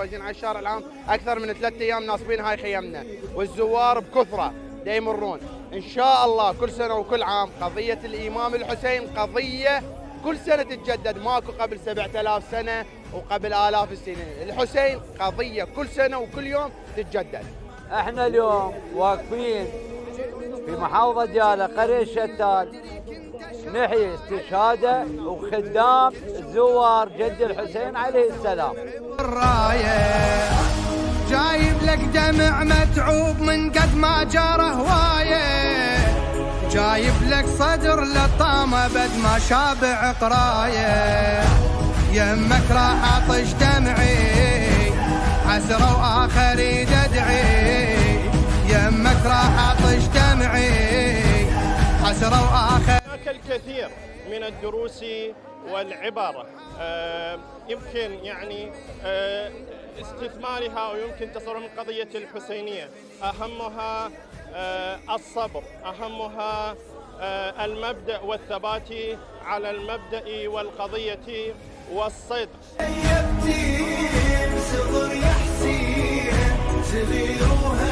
متواجدين على الشارع العام اكثر من 3 ايام ناصبين هاي خيمنا، والزوار بكثره دا يمرون. ان شاء الله كل سنه وكل عام قضيه الامام الحسين قضيه كل سنه تتجدد، ماكو قبل 7000 سنه وقبل آلاف السنين. الحسين قضيه كل سنه وكل يوم تتجدد. احنا اليوم واقفين في محافظة ديالى قرية الشتال نحيي استشهاده وخدام زوار جد الحسين عليه السلام. الرايه جايب لك دمع متعوب من قد ما جاره هوايه، جايب لك صدر لطامه بد ما شابع قرايه، يمك راح اطش دمعي عسره واخري تدعي، يمك راح اطش دمعي عسره واخر. هناك الكثير من الدروس والعبر يمكن يعني استثمارها ويمكن تصور من قضية الحسينية. أهمها الصبر، أهمها المبدأ والثبات على المبدأ والقضية والصدق. صغر يا حسين صغير